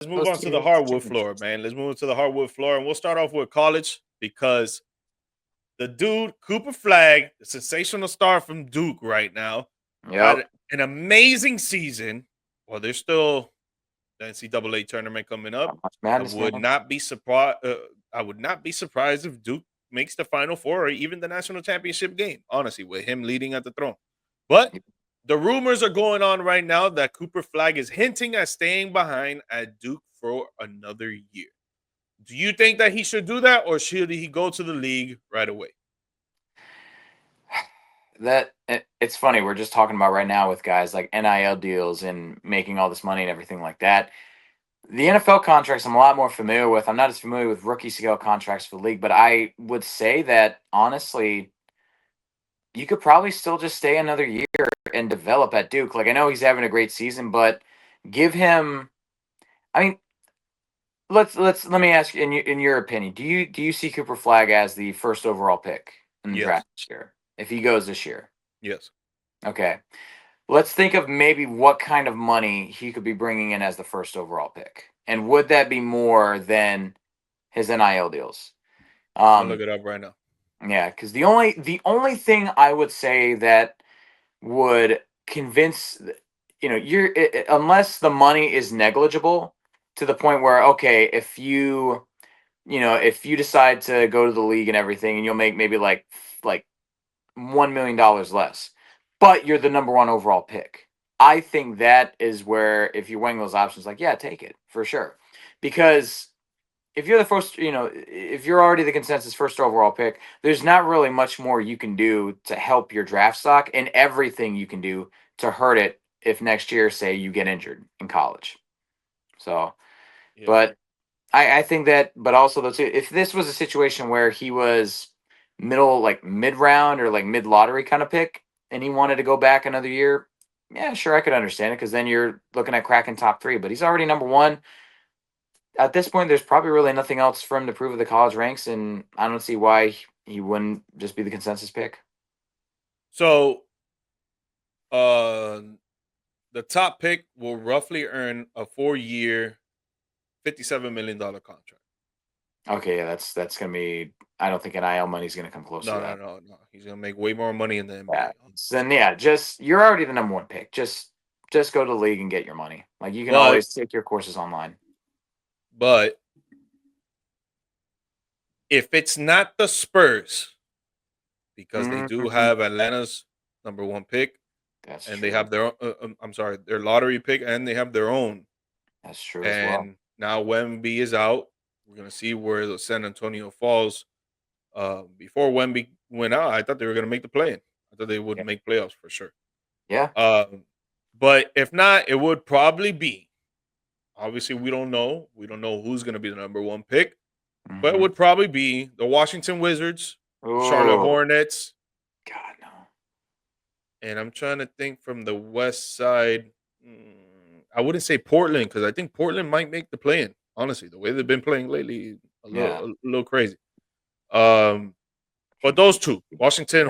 Let's move Let's on to the take hardwood floor, interest. man. Let's move to the hardwood floor, and we'll start off with college because the dude Cooper Flag, the sensational star from Duke right now, Yep. had an amazing season. Well, there's still the NCAA tournament coming up. March I Madness, would man. not be surprised. I would not be surprised if Duke makes the Final Four or even the national championship game. Honestly, with him leading at the throne, but the rumors are going on right now that Cooper Flag is hinting at staying behind at Duke for another year. Do you think that he should do that, or should he go to the league right away? It's funny. We're just talking about right now with guys like NIL deals and making all this money and everything like that. The NFL contracts I'm a lot more familiar with. I'm not as familiar with rookie scale contracts for the league, but I would say that honestly, you could probably still just stay another year and develop at Duke. Like I know he's having a great season, but give him. I mean, let me ask you in your opinion, do you see Cooper Flag as the first overall pick in the Yes. draft this year if he goes this year? Yes. Okay. Let's think of maybe what kind of money he could be bringing in as the first overall pick. And would that be more than his NIL deals? I'm gonna look Um it up right now. yeah, cuz the only thing I would say that would convince unless the money is negligible to the point where okay, if you decide to go to the league and everything and you'll make maybe like $1 million less, but you're the number one overall pick. I think that is where if you're weighing those options, like yeah, take it for sure, because if you're the first, if you're already the consensus first overall pick, there's not really much more you can do to help your draft stock, and everything you can do to hurt it if next year, say, you get injured in college. So, Yeah. but I think that, but also though too, if this was a situation where he was like mid round or like mid lottery kind of pick, and he wanted to go back another year, yeah, sure, I could understand it because then you're looking at cracking top three. But he's already number one at this point. There's probably really nothing else for him to prove with the college ranks, and I don't see why he wouldn't just be the consensus pick. So, uh, the top pick will roughly earn a 4-year, $57 million contract. Okay, yeah, that's gonna be. I don't think NIL money's gonna come close to No, no, that. no, no. He's gonna make way more money in the Yeah. NBA. So then yeah, just you're already the number one pick. Just go to the league and get your money. Like you can But always take your courses online. but if it's not the Spurs, because they do Mhm. have Atlanta's number one pick, That's and they true. have their I'm sorry, their lottery pick, and they have their own. That's true as well. And now Wemby is out. We're gonna see where the San Antonio falls. Before Wemby went out, I thought they were gonna make the play-in. I thought they would Yeah. make playoffs for sure. Yeah. Um, but if not, it would probably be. Obviously, we don't know. We don't know who's gonna be the number one pick, but it Hmm. would probably be the Washington Wizards, the Charlotte Oh Hornets, God, no. and I'm trying to think from the West side. I wouldn't say Portland because I think Portland might make the play-in. Honestly, the way they've been playing lately, Yeah. a little crazy. Um, but those two, Yeah. Washington,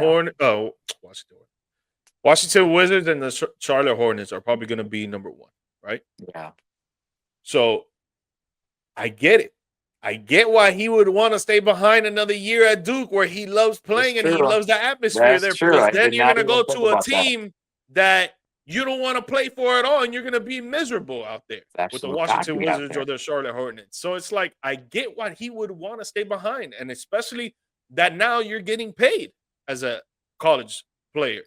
Washington Wizards and the Charlotte Hornets are probably going to be number one, right? Yeah. So I get it. I get why he would want to stay behind another year at Duke, where he loves That's playing and he true. loves the atmosphere That's there. true. Because I then did you're going not to even go think to a about that. team that you don't want to play for at all, and you're going to be miserable out there It's with the absolute Washington cocky out Wizards or there. the Charlotte Hornets. So it's like I get why he would want to stay behind, and especially that now you're getting paid as a college player,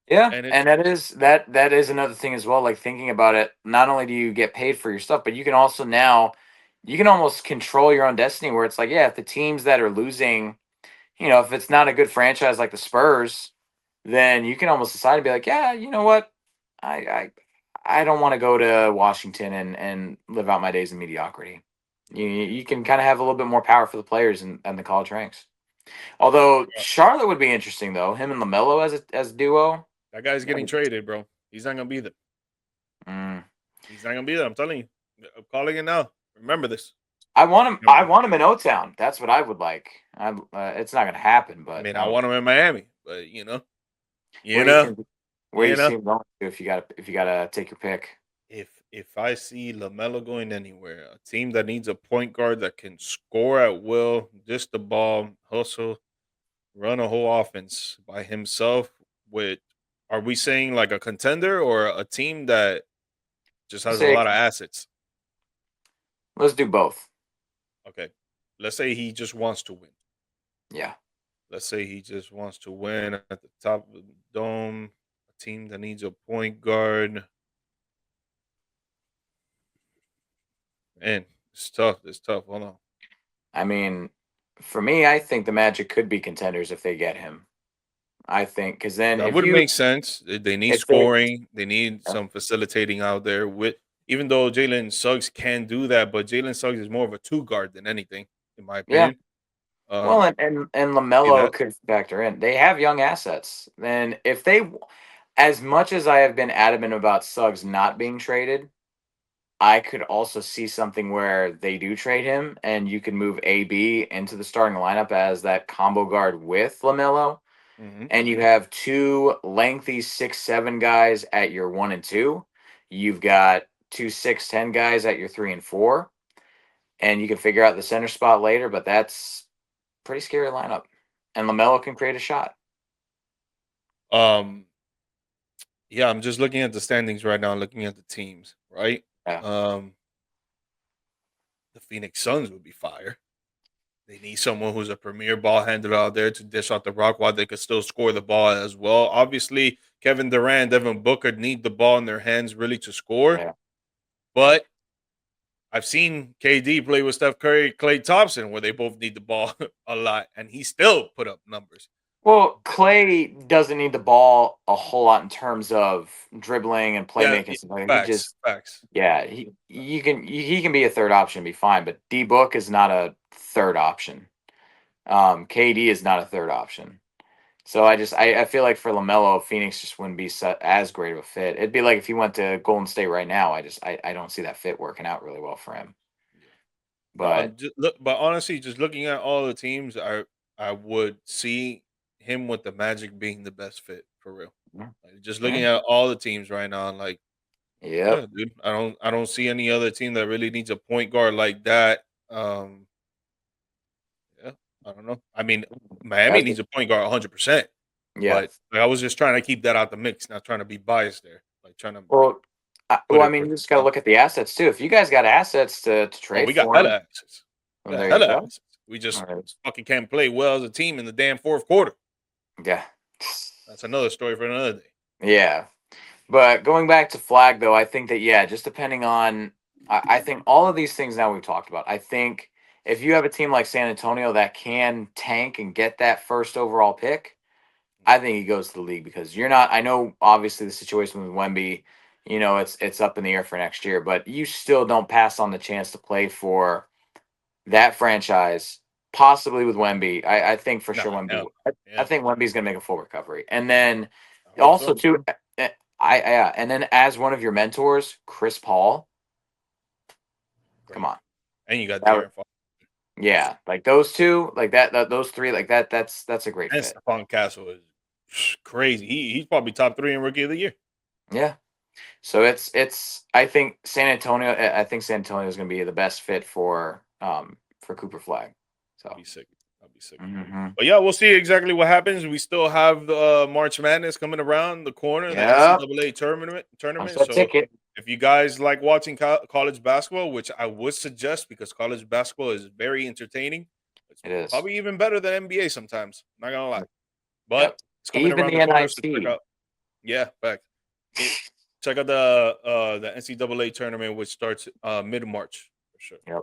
Yeah, and it's and that is another thing as well. Like thinking about it, not only do you get paid for your stuff, but you can also now you can almost control your own destiny. Where it's like, yeah, if the teams that are losing, if it's not a good franchise like the Spurs, then you can almost decide to be like, yeah, you know what, I I don't want to go to Washington and live out my days in mediocrity. You can kind of have a little bit more power for the players and the college ranks. Although Charlotte would be interesting though, him and Lamelo as a duo. that guy's getting traded, bro. He's not going to be there. Mm. He's not going to be there. I'm telling you. I'm calling it now. Remember this. I want him. I I want him in O Town. That's what I would like. It's not going to happen, but mean, I I would. want him in Miami, but you Where do you know, see? Where do you you see know. him going to if you got to take your pick? if I see Lamelo going anywhere, a team that needs a point guard that can score at will, just the ball, hustle, run a whole offense by himself. With Are we saying like a contender or a team that just I has a say lot of assets? let's do both. Okay, let's say he just wants to win. Yeah. Let's say he just wants to win at the top of the dome. A team that needs a point guard. Man, it's tough. It's tough. Hold on. I mean, for me, I think the Magic could be contenders if they get him. I think because then That would make sense. They need if they scoring. They need some facilitating out there. With Even though Jalen Suggs can do that, but Jalen Suggs is more of a two guard than anything, in my yeah. opinion. Well, Um, and See Lamelo that? could factor in. They have young assets. Then if they, as much as I have been adamant about Suggs not being traded, I could also see something where they do trade him, and you can move AB into the starting lineup as that combo guard with Lamelo, Hmm. and you have two lengthy 6'7" guys at your 1 and 2. You've got two 6'10" guys at your 3 and 4, and you can figure out the center spot later. But that's pretty scary lineup, and Lamelo can create a shot. Um, yeah, I'm just looking at the standings right now, looking at the teams, right? Yeah, Um, the Phoenix Suns would be fire. They need someone who's a premier ball handler out there to dish out the rock while they could still score the ball as well. Obviously, Kevin Durant, Devin Booker need the ball in their hands really to score. yeah. But I've seen KD play with Steph Curry, Klay Thompson, where they both need the ball a lot, and he still put up numbers. Well, Clay doesn't need the ball a whole lot in terms of dribbling and Yeah, playmaking stuff. Like, he facts, just, facts. yeah, he can be a third option and be fine, but D Book is not a third option. KD is not a third option. So I feel like for Lamelo, Phoenix just wouldn't be as great of a fit. It'd be like if he went to Golden State right now. I don't see that fit working out really well for him. Yeah. No, But but honestly, just looking at all the teams, I would see him with the Magic being the best fit for real. yeah, Like, just yeah, looking at all the teams right now, like, yep, yeah, dude, I don't see any other team that really needs a point guard like that. Um, yeah, I don't know. I mean, Miami that's needs a point guard 100%, yeah. but like, I was just trying to keep that out the mix, not trying to be biased there, like trying to Well, put I it mean, for you the just got to team. look at the assets too. If you guys got assets to Oh, trade we got for hella him, assets. We well, got there you hella go. assets. We All just right. fucking can't play well as a team in the damn fourth quarter. Yeah. That's another story for another day. Yeah. But going back to flag though, I think that yeah, just depending on I think all of these things now we've talked about. I think if you have a team like San Antonio that can tank and get that first overall pick, I think he goes to the league because you're not I know obviously the situation with Wemby, it's up in the air for next year, but you still don't pass on the chance to play for that franchise, possibly with Wemby. I think for sure Nah, Wemby. hell, I yeah, think Wemby's going to make a full recovery, and then I hope also so. too. Yeah, and then as one of your mentors, Chris Paul. Come Great, on, and you got that would, De'Aaron Fox yeah, like those two, like those three, like that. That's a great and fit. Stephon Castle is crazy. He's probably top three in rookie of the year. Yeah. So it's. I think San Antonio. I think San Antonio is going to be the best fit for Cooper Flag. I'll So. be sick. I'll be sick. Hmm. But yeah, we'll see exactly what happens. We still have the March Madness coming around the corner, the Yeah. NCAA tournament. That's Tournament. that So ticket. if you guys like watching college basketball, which I would suggest because college basketball is very entertaining, it's It is. probably even better than NBA sometimes. Not gonna lie, but Yep. it's coming Even around the the corner. So check NIT. out. Yeah, fact. Check out the NCAA tournament, which starts mid March for sure. Yep.